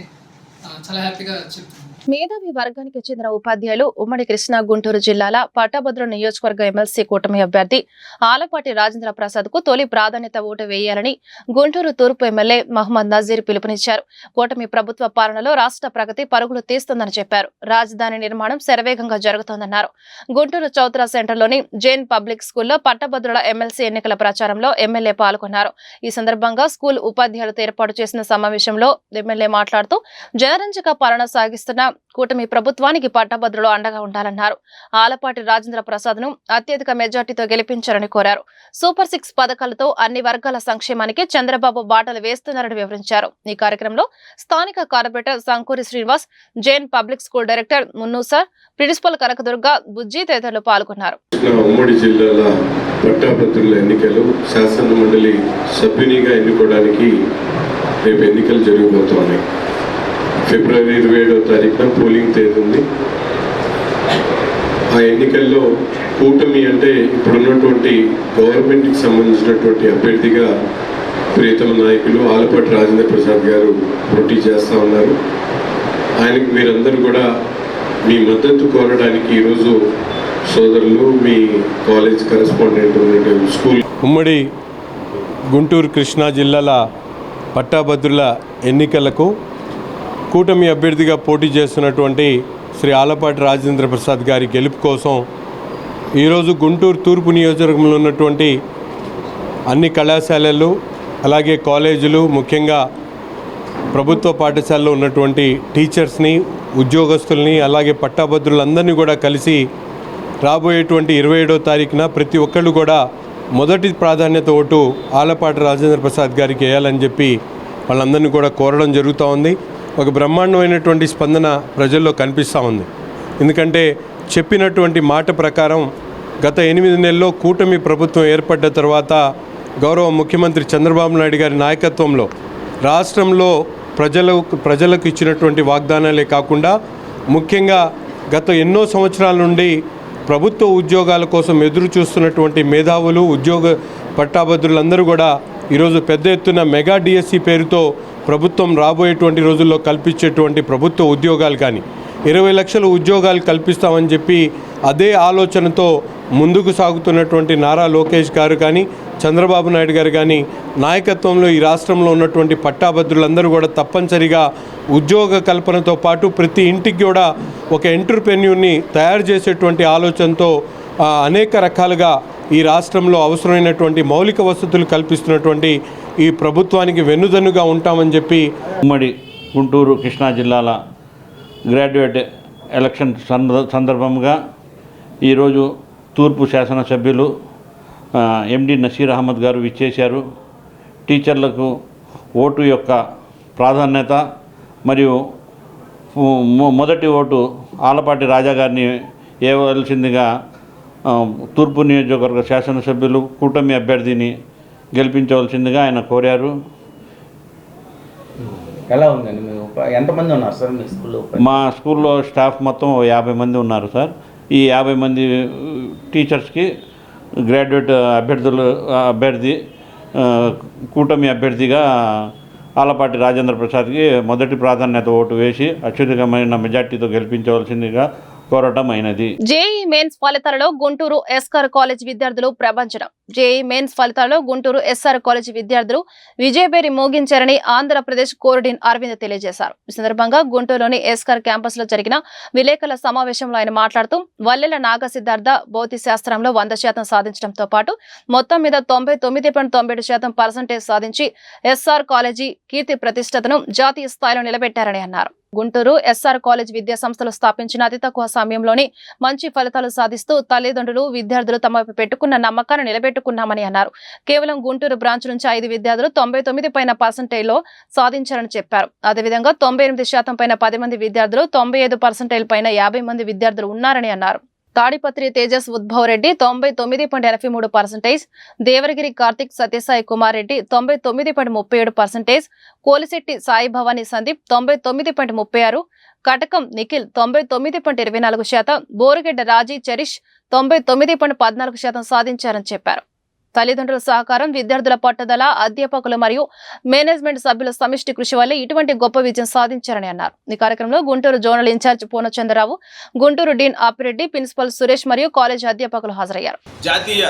చాలా హ్యాపీగా చెప్తున్నాను. మేధావి వర్గానికి చెందిన ఉపాధ్యాయులు ఉమ్మడి కృష్ణా గుంటూరు జిల్లాల పట్టభద్రుల నియోజకవర్గ ఎమ్మెల్సీ కూటమి అభ్యర్థి ఆలపాటి రాజేంద్ర ప్రసాద్ కు తొలి ప్రాధాన్యత ఓటు వేయాలని గుంటూరు తూర్పు ఎమ్మెల్యే మహమ్మద్ నజీర్ పిలుపునిచ్చారు. కూటమి ప్రభుత్వ పాలనలో రాష్ట్ర ప్రగతి పరుగులు తీస్తుందని చెప్పారు. రాజధాని నిర్మాణం శరవేగంగా జరుగుతోందన్నారు. గుంటూరు చౌత్రా సెంటర్లోని జైన్ పబ్లిక్ స్కూల్లో పట్టభద్రుల ఎమ్మెల్సీ ఎన్నికల ప్రచారంలో ఎమ్మెల్యే పాల్గొన్నారు. ఈ సందర్భంగా స్కూల్ ఉపాధ్యాయులతో ఏర్పాటు చేసిన సమావేశంలో ఎమ్మెల్యే మాట్లాడుతూ జనరంజక పాలన సాగిస్తున్న కూటమి ప్రభుత్వానికి పట్టభద్రులు అండగా ఉండాలన్నారు. ఆలపాటి రాజేంద్ర ప్రసాద్ ను అత్యధిక మెజార్టీతో గెలిపించారని కోరారు. సూపర్ 6 పథకాలతో అన్ని వర్గాల సంక్షేమానికి చంద్రబాబు బాటలు వేస్తున్నారని వివరించారు. ఈ కార్యక్రమంలో స్థానిక corporator Sankuri Srinivas, Jain public school director Munnusar, principal Kanakadurga, Bujji తదితరులు పాల్గొన్నారు. ఉమ్మడి జిల్లాల పట్టభద్రుల ఎన్నికలు శాసన మండలి సభ్యునిగా ఎన్నుకోవడానికి రేపు ఎన్నికలు జరగబోతున్నాయి. ఫిబ్రవరి 27వ తారీఖున పోలింగ్ తేదీ ఉంది. ఆ ఎన్నికల్లో కూటమి అంటే ఇప్పుడున్నటువంటి గవర్నమెంట్కి సంబంధించినటువంటి అభ్యర్థిగా ప్రియతమ నాయకులు ఆలపాటి రాజేంద్ర ప్రసాద్ గారు పోటీ చేస్తూ ఉన్నారు. ఆయనకు మీరందరూ కూడా మీ మద్దతు కోరడానికి ఈరోజు సోదరులు, మీ కాలేజ్ కరెస్పాండెంట్ ఉన్నటువంటి స్కూల్ ఉమ్మడి గుంటూరు కృష్ణా జిల్లాల పట్టాభద్రుల ఎన్నికలకు కూటమి అభ్యర్థిగా పోటీ చేస్తున్నటువంటి శ్రీ ఆలపాటి రాజేంద్ర ప్రసాద్ గారి గెలుపు కోసం ఈరోజు గుంటూరు తూర్పు నియోజకవర్గంలో ఉన్నటువంటి అన్ని కళాశాలలు, అలాగే కాలేజీలు, ముఖ్యంగా ప్రభుత్వ పాఠశాలలో ఉన్నటువంటి టీచర్స్ని, ఉద్యోగస్తుల్ని, అలాగే పట్టాభద్రులందరినీ కూడా కలిసి రాబోయేటువంటి 27వ తారీఖున ప్రతి ఒక్కళ్ళు కూడా మొదటి ప్రాధాన్యత ఓటు ఆలపాటి రాజేంద్ర ప్రసాద్ గారికి వేయాలని చెప్పి వాళ్ళందరినీ కూడా కోరడం జరుగుతూ ఉంది. ఒక బ్రహ్మాండమైనటువంటి స్పందన ప్రజల్లో కనిపిస్తూ ఉంది. ఎందుకంటే చెప్పినటువంటి మాట ప్రకారం గత 8 నెలల్లో కూటమి ప్రభుత్వం ఏర్పడ్డ తర్వాత గౌరవ ముఖ్యమంత్రి చంద్రబాబు నాయుడు గారి నాయకత్వంలో రాష్ట్రంలో ప్రజలకు ఇచ్చినటువంటి వాగ్దానాలే కాకుండా ముఖ్యంగా గత ఎన్నో సంవత్సరాల నుండి ప్రభుత్వ ఉద్యోగాల కోసం ఎదురు చూస్తున్నటువంటి మేధావులు, ఉద్యోగ పట్టాభద్రులందరూ కూడా ఈరోజు పెద్ద ఎత్తున మెగా డిఎస్సి పేరుతో ప్రభుత్వం రాబోయేటువంటి రోజుల్లో కల్పించేటువంటి ప్రభుత్వ ఉద్యోగాలు కానీ 20 లక్షల ఉద్యోగాలు కల్పిస్తామని చెప్పి అదే ఆలోచనతో ముందుకు సాగుతున్నటువంటి నారా లోకేష్ గారు కానీ, చంద్రబాబు నాయుడు గారు కానీ నాయకత్వంలో ఈ రాష్ట్రంలో ఉన్నటువంటి పట్టాభద్రులందరూ కూడా తప్పనిసరిగా ఉద్యోగ కల్పనతో పాటు ప్రతి ఇంటికి కూడా ఒక ఎంటర్‌ప్రెన్యూర్‌ని తయారు చేసేటువంటి ఆలోచనతో అనేక రకాలుగా ఈ రాష్ట్రంలో అవసరమైనటువంటి మౌలిక వసతులు కల్పిస్తున్నటువంటి ఈ ప్రభుత్వానికి వెన్నుదన్నుగా ఉంటామని చెప్పి ఉమ్మడి గుంటూరు కృష్ణా జిల్లాల గ్రాడ్యుయేట్ ఎలక్షన్ సందర్భంగా ఈరోజు తూర్పు శాసనసభ్యులు ఎండి నసీర్ అహ్మద్ గారు విచ్చేశారు. టీచర్లకు ఓటు యొక్క ప్రాధాన్యత మరియు మొదటి ఓటు ఆలపాటి రాజా గారిని వేయవలసిందిగా తూర్పు నియోజకవర్గ శాసనసభ్యులు కూటమి అభ్యర్థిని గెలిపించవలసిందిగా ఆయన కోరారు. ఎలా ఉందండి ఎంతమంది ఉన్నారు సార్ మీ స్కూల్లో? మా స్కూల్లో స్టాఫ్ మొత్తం 50 మంది ఉన్నారు సార్. ఈ 50 మంది టీచర్స్కి గ్రాడ్యుయేట్ అభ్యర్థి కూటమి అభ్యర్థిగా ఆలపాటి రాజేంద్ర ప్రసాద్కి మొదటి ప్రాధాన్యత ఓటు వేసి అత్యధికమైన మెజార్టీతో గెలిపించవలసిందిగా కోరటం అయినది. జేఈ మెయిన్స్ ఫలితాలలో గుంటూరు ఎస్ఆర్ కాలేజ్ విద్యార్థులు ప్రభంజనం. జేఈ మెయిన్స్ ఫలితాలలో గుంటూరు ఎస్ఆర్ కాలేజ్ విద్యార్థులు విజయబేరి మోగించారని ఆంధ్రప్రదేశ్ కోర్డిన్ అరవింద్ తెలియజేశారు. ఈ సందర్భంగా గుంటూరులోని ఎస్ఆర్ క్యాంపస్ లో జరిగిన విలేకరుల సమావేశంలో ఆయన మాట్లాడుతూ వల్లెల నాగ సిద్ధార్థ భౌతిక శాస్త్రంలో 100% సాధించడంతో పాటు మొత్తం మీద 99.97% సాధించి ఎస్ఆర్ కాలేజీ కీర్తి ప్రతిష్టతను జాతీయ స్థాయిలో నిలబెట్టారని అన్నారు. గుంటూరు ఎస్ఆర్ కాలేజ్ విద్యా సంస్థలు స్థాపించిన అతి తక్కువ సమయంలోనే మంచి ఫలితాలు సాధిస్తూ తల్లిదండ్రులు విద్యార్థులు తమపై పెట్టుకున్న నమ్మకాన్ని నిలబెట్టుకున్నామని అన్నారు. కేవలం గుంటూరు బ్రాంచ్ నుంచి 5 విద్యార్థులు 99% సాధించారని చెప్పారు. అదేవిధంగా 98% పైన 10 మంది విద్యార్థులు, 95% పైన 50 మంది విద్యార్థులు ఉన్నారని అన్నారు. తాడిపత్రి తేజస్ ఉద్భవ్ రెడ్డి 99.83%, దేవరగిరి కార్తిక్ సత్యసాయి కుమార్ రెడ్డి 99.37%, కోలిశెట్టి సాయి భవానీ సందీప్ 99.36%, కటకం నిఖిల్ 99.24%, బోరుగెడ్డ రాజీ చరిష్ 99.14% సాధించారని చెప్పారు. తల్లిదండ్రుల సహకారం, విద్యార్థుల పట్టుదల, అధ్యాపకులు మరియు మేనేజ్మెంట్ సభ్యుల సమిష్టి కృషి వల్ల ఇటువంటి గొప్ప విజయం సాధించారని అన్నారు. ఈ కార్యక్రమంలో Guntur zonal in charge Purnachandrarao, Guntur dean Apireddy, principal Suresh మరియు కాలేజ్ అధ్యాపకులు హాజరయ్యారు. జాతీయ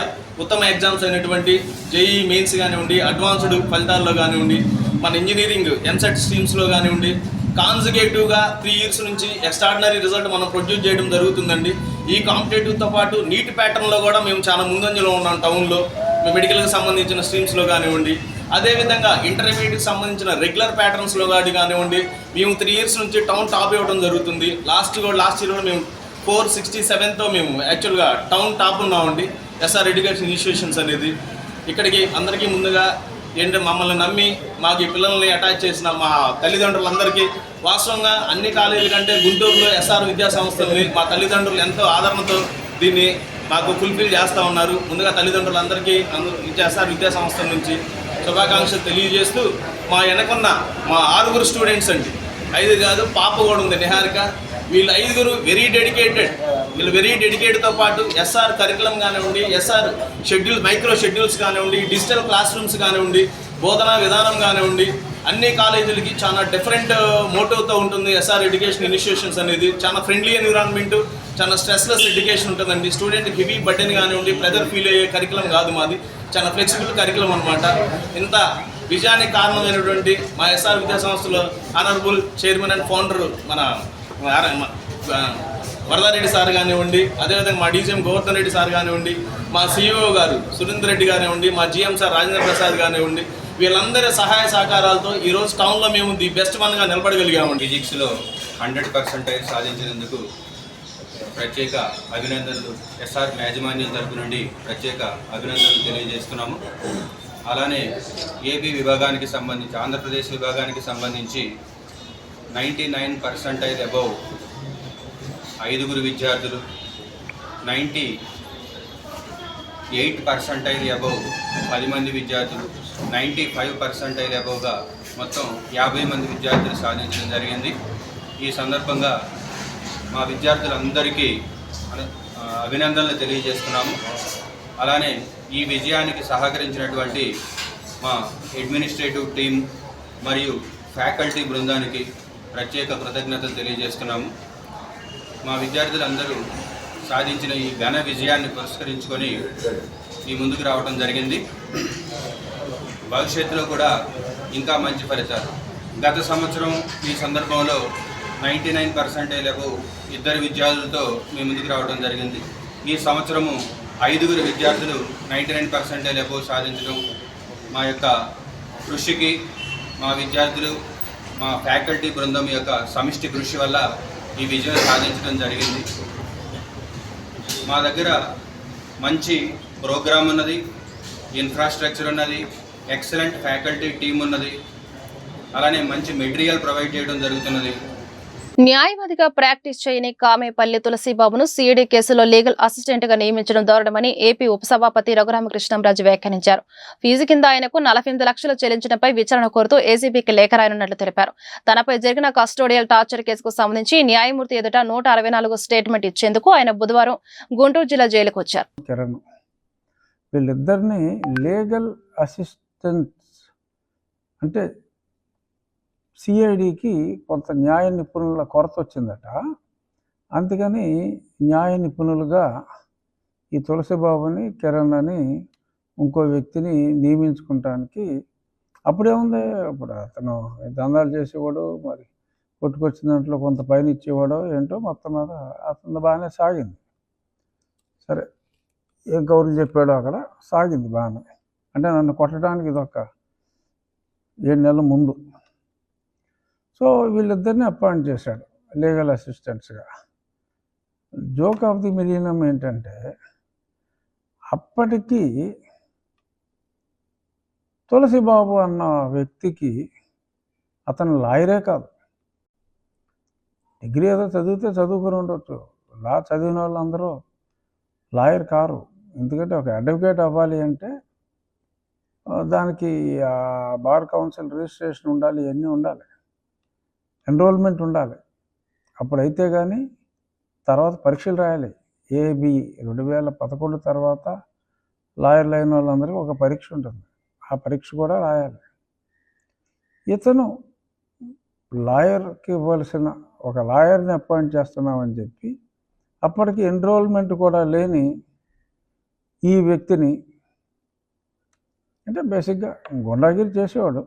ఉత్తమ ఎగ్జామ్స్ అయినటువంటి జేఈ మెయిన్స్ కానివ్వండి, అడ్వాన్స్డ్ ఫలితాల్లో కానివ్వండి, మన ఇంజనీరింగ్ ఎంసెట్ స్ట్రీమ్స్లో కానివ్వండి, కాన్సిక్యూటివ్గా 3 years నుంచి ఎక్స్ట్రాడినరీ రిజల్ట్ మనం ప్రొడ్యూస్ చేయడం జరుగుతుందండి. ఈ కాంపిటేటివ్తో పాటు నీట్ ప్యాటర్న్లో కూడా మేము చాలా ముందంజలో ఉన్నాం. టౌన్లో మెడికల్కి సంబంధించిన స్ట్రీమ్స్లో కానివ్వండి, అదేవిధంగా ఇంటర్మీడియట్కి సంబంధించిన రెగ్యులర్ ప్యాటర్న్స్లో కానివ్వండి, మేము 3 years నుంచి టౌన్ టాప్ ఇవ్వడం జరుగుతుంది. లాస్ట్ ఇయర్ కూడా మేము 467తో మేము యాక్చువల్గా టౌన్ టాప్ ఉన్నామండి. ఎస్ఆర్ ఎడ్యుకేషన్ ఇన్స్టిట్యూషన్స్ అనేది ఇక్కడికి అందరికీ ముందుగా ఏంటంటే మమ్మల్ని నమ్మి మాకు ఈ పిల్లల్ని అటాచ్ చేసిన మా తల్లిదండ్రులందరికీ వాస్తవంగా అన్ని కాలేజీల కంటే గుంటూరులో ఎస్ఆర్ విద్యా సంస్థల్ని మా తల్లిదండ్రులు ఎంతో ఆదరణతో దీన్ని మాకు ఫుల్ఫిల్ చేస్తూ ఉన్నారు. ముందుగా తల్లిదండ్రులందరికీ ఎస్ఆర్ విద్యా సంస్థల నుంచి శుభాకాంక్షలు తెలియజేస్తూ మా వెనకున్న మా 6 స్టూడెంట్స్ అండి, 5 కాదు పాప కూడా ఉంది నిహారిక. వీళ్ళు 5 వెరీ డెడికేటెడ్. వీళ్ళు వెరీ డెడికేటెడ్తో పాటు ఎస్ఆర్ కరికులం కానివ్వండి, ఎస్ఆర్ షెడ్యూల్ మైక్రో షెడ్యూల్స్ కానివ్వండి, డిజిటల్ క్లాస్ రూమ్స్ కానివ్వండి, బోధనా విధానం కానివ్వండి, అన్ని కాలేజీలకి చాలా డిఫరెంట్ మోటివ్తో ఉంటుంది. ఎస్ఆర్ ఎడ్యుకేషన్ ఇన్స్టిట్యూషన్స్ అనేది చాలా ఫ్రెండ్లీ ఎన్విరాన్మెంట్, చాలా స్ట్రెస్లెస్ ఎడ్యుకేషన్ ఉంటుందండి. స్టూడెంట్కి హెవీ బర్డెన్ కానివ్వండి, ప్రెజర్ ఫీల్ అయ్యే కరికులం కాదు మాది, చాలా ఫ్లెక్సిబుల్ కరికులం అనమాట. ఇంత విజయానికి కారణమైనటువంటి మా ఎస్ఆర్ విద్యా సంస్థలో ఆనరబుల్ చైర్మన్ అండ్ ఫౌండర్ మన వరదారెడ్డి సార్ కానివ్వండి, అదేవిధంగా మా డీజీఎం గోవర్ధన్ రెడ్డి సార్ కానివ్వండి, మా సిఇఓ గారు సురేందర్ రెడ్డి కానివ్వండి, మా జిఎం సార్ రాజేంద్ర ప్రసాద్ కానివ్వండి, వీళ్ళందరి సహాయ సహకారాలతో ఈరోజు టౌన్లో మేము ది బెస్ట్ వన్గా నిలబడగలిగామండి. ఫిజిక్స్లో 100% సాధించినందుకు ప్రత్యేక అభినందనలు ఎస్ఆర్ యాజమాన్యం తరపు నుండి ప్రత్యేక అభినందనలు తెలియజేస్తున్నాము. అలానే ఏపీ విభాగానికి సంబంధించి, ఆంధ్రప్రదేశ్ విభాగానికి సంబంధించి 99% అబౌవ్ 5 విద్యార్థులు, 98% అబౌవ్ 10 మంది విద్యార్థులు, 95% అబౌవ్గా మొత్తం 50 మంది విద్యార్థులు సాధించడం జరిగింది. ఈ సందర్భంగా మా విద్యార్థులందరికీ అభినందనలు తెలియజేస్తున్నాము. అలానే ఈ విజయానికి సహకరించినటువంటి మా అడ్మినిస్ట్రేటివ్ టీం మరియు ఫ్యాకల్టీ బృందానికి ప్రత్యేక కృతజ్ఞతలు తెలియజేస్తున్నాము. మా విద్యార్థులందరూ సాధించిన ఈ ఘన విజయాన్ని పురస్కరించుకొని మీ ముందుకు రావడం జరిగింది. భవిష్యత్తులో కూడా ఇంకా మంచి ఫలితాలు. గత సంవత్సరం ఈ సందర్భంలో 99% అబౌవ్ 2 విద్యార్థులతో మీ ముందుకు రావడం జరిగింది. ఈ సంవత్సరము 5 విద్యార్థులు 99% అబౌవ్ సాధించడం మా యొక్క కృషికి, మా విద్యార్థులు, మా ఫ్యాకల్టీ బృందం యొక్క సమిష్టి కృషి వల్ల ఈ విజయం సాధించడం జరిగింది. మా దగ్గర మంచి ప్రోగ్రామ్ ఉన్నది, ఇన్ఫ్రాస్ట్రక్చర్ ఉన్నది, ఎక్సలెంట్ ఫ్యాకల్టీ టీం ఉన్నది, అలానే మంచి మెటీరియల్ ప్రొవైడ్ చేయడం జరుగుతున్నది. న్యాయవాదిగా ప్రాక్టీస్ చేయని కామేపల్లి తులసిబాబును సిఐడి కేసులో లీగల్ అసిస్టెంట్ గా నియమించడం దారుణమని ఏపీ ఉపసభాపతి రఘురామకృష్ణంరాజు వ్యాఖ్యానించారు. ఫీజు కింద ఆయనకు 48 లక్షలు చెల్లించడంపై విచారణ కోరుతూ ఏసీబీకి లేఖ రాయనున్నట్లు తెలిపారు. తనపై జరిగిన కస్టోడియల్ టార్చర్ కేసుకు సంబంధించి న్యాయమూర్తి ఎదుట 164 స్టేట్మెంట్ ఇచ్చేందుకు ఆయన బుధవారం గుంటూరు జిల్లా జైలుకు వచ్చారు. వీళ్ళిద్దరిని లీగల్ అసిస్టెంట్స్ అంటే సిఐడికి కొంత న్యాయ నిపుణుల కొరత వచ్చిందట. అందుకని న్యాయ నిపుణులుగా ఈ తులసిబాబుని, కిరణ్ అని ఇంకో వ్యక్తిని నియమించుకోవటానికి అప్పుడేముంది, అప్పుడు అతను దందాలు చేసేవాడు, మరి కొట్టుకొచ్చిన దాంట్లో కొంత పైన ఇచ్చేవాడో ఏంటో మొత్తం మీద అతను బాగానే సాగింది. సరే, ఏం కౌరులు చెప్పాడో అక్కడ సాగింది బాగానే. అంటే నన్ను కొట్టడానికి ఇదొక 7 నెలల ముందు. సో వీళ్ళిద్దరిని అపాయింట్ చేశాడు లీగల్ అసిస్టెంట్స్గా. జోక్ ఆఫ్ ది మిలీనియం ఏంటంటే అప్పటికి తులసిబాబు అన్న వ్యక్తికి అతను లాయరే కాదు, డిగ్రీ ఏదో చదివితే చదువుకుని ఉండొచ్చు. లా చదివిన వాళ్ళందరూ లాయర్ కారు. ఎందుకంటే ఒక అడ్వకేట్ అవ్వాలి అంటే దానికి బార్ కౌన్సిల్ రిజిస్ట్రేషన్ ఉండాలి, ఇవన్నీ ఉండాలి, ఎన్రోల్మెంట్ ఉండాలి. అప్పుడైతే కానీ తర్వాత పరీక్షలు రాయాలి. ఏబి 2011 తర్వాత లాయర్లు అయిన వాళ్ళందరికీ ఒక పరీక్ష ఉంటుంది, ఆ పరీక్ష కూడా రాయాలి. ఇతను లాయర్కి ఇవ్వాల్సిన ఒక లాయర్ని అపాయింట్ చేస్తున్నామని చెప్పి అప్పటికి ఎన్రోల్మెంట్ కూడా లేని ఈ వ్యక్తిని, అంటే బేసిక్గా గుండాగిరి చేసేవాడు.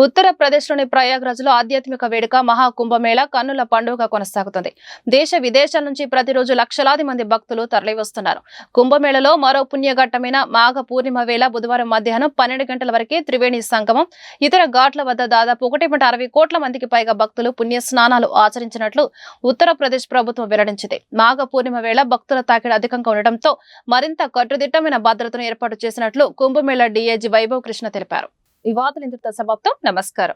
ఉత్తరప్రదేశ్లోని ప్రయాగ్రాజ్లో ఆధ్యాత్మిక వేడుక మహాకుంభమేళా కన్నుల పండుగ కొనసాగుతుంది. దేశ విదేశాల నుంచి ప్రతిరోజు లక్షలాది మంది భక్తులు తరలివస్తున్నారు. కుంభమేళలో మరో పుణ్యఘట్టమైన మాఘ పూర్ణిమ వేళ బుధవారం మధ్యాహ్నం 12 గంటల వరకే త్రివేణి సంగమం, ఇతర ఘాట్ల వద్ద దాదాపు 1.60 కోట్ల మందికి పైగా భక్తులు పుణ్య స్నానాలు ఆచరించినట్లు ఉత్తరప్రదేశ్ ప్రభుత్వం వెల్లడించింది. మాఘ పూర్ణిమ వేళ భక్తుల తాకిడి అధికంగా ఉండటంతో మరింత కట్టుదిట్టమైన భద్రతను ఏర్పాటు చేసినట్లు కుంభమేళా డీఐజీ వైభవ్ కృష్ణ తెలిపారు. ఈ వార్తలు ఇంతటితో సమాప్తం. నమస్కారం.